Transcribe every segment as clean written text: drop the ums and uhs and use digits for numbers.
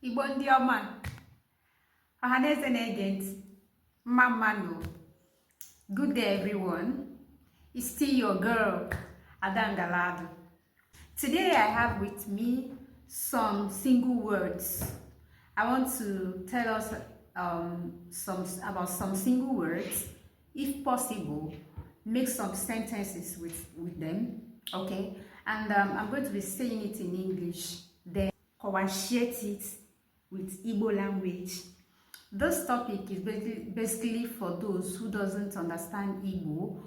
Igbo ndị ọma, ọhaneze na-ege ntị, mma. Good day everyone. It's still your girl, AdaNgalaadu. Today I have with me some single words. I want to tell us about some single words. If possible, make some sentences with them, okay? And I'm going to be saying it in English, then conjugate it with Igbo language. This topic is basically for those who doesn't understand Igbo,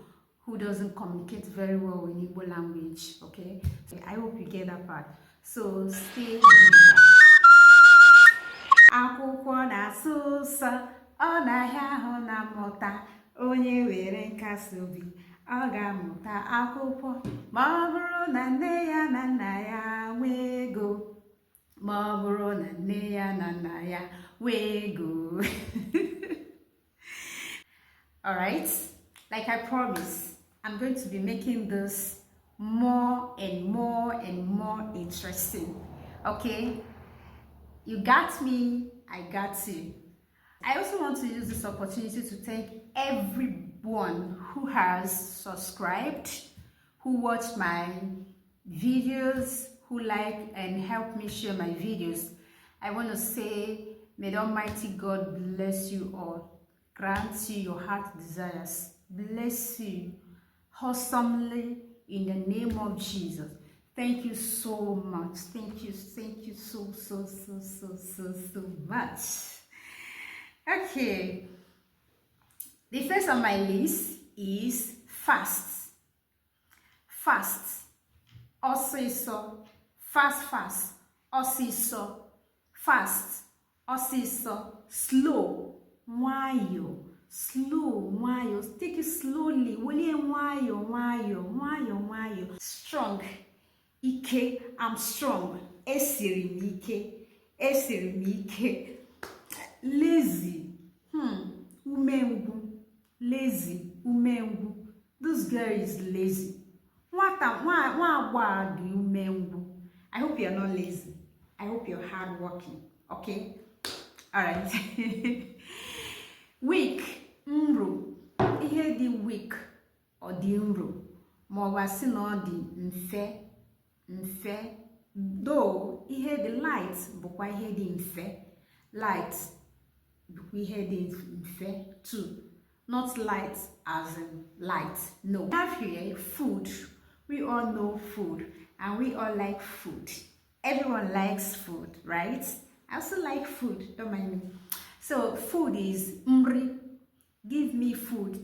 who doesn't communicate very well in Igbo language, okay? So I hope you get that part. So stay with akwụkwọ na-asụsọ ọ na-ahịa ahụ na mmụta onye were nkasi obi ọ ga-amụta akwụkwọ ma ọ bụrụ na nne ya na nna ya nwee ego ma ọ bụrụ na nne ya na nna ya nwee ego. All right, like I promised, I'm going to be making this more and more and more interesting, okay? You got me, I got you. I also want to use this opportunity to thank everyone who has subscribed, who watched my videos, who like and help me share my videos. I want to say, may the Almighty God bless you all, grant you your heart desires, bless you wholesomely in the name of Jesus. Thank you so much. Thank you so much. Okay. The first on my list is fast. Fast. Osiso. Fast. Osiso. Fast. Osiso. Slow. Wayo. Slow. Wayo. Take it slowly. Wayo. Strong. Ike, I'm strong. Esiri mi ike. Lazy. Umengwu. Lazy. Umengwu. This girl is lazy. Umengwu. I hope you're not lazy. I hope you're hardworking. Okay? Alright. Weak. Nro. Ihe di weak or di nro. Ma ọ gwasị na ọ di mfe. Though ihe dị light bụkwa ihe dị mfe. Light bụkwa ihe dị mfe too. Not light as in light. No. We have here food. We all know food and we all like food. Everyone likes food, right? I also like food, don't mind me. So food is nri. Give me food.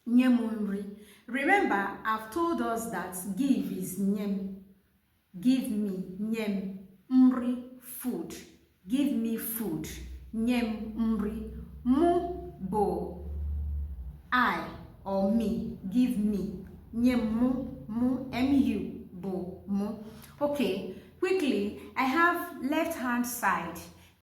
Nyem nri. Remember, I've told us that give is nyem. Give me, nyem, nri, food. Give me food, nyem, nri. Mu, bo, I or me. Give me, nyem, mu, mu, bo, mu. Okay, quickly, I have left hand side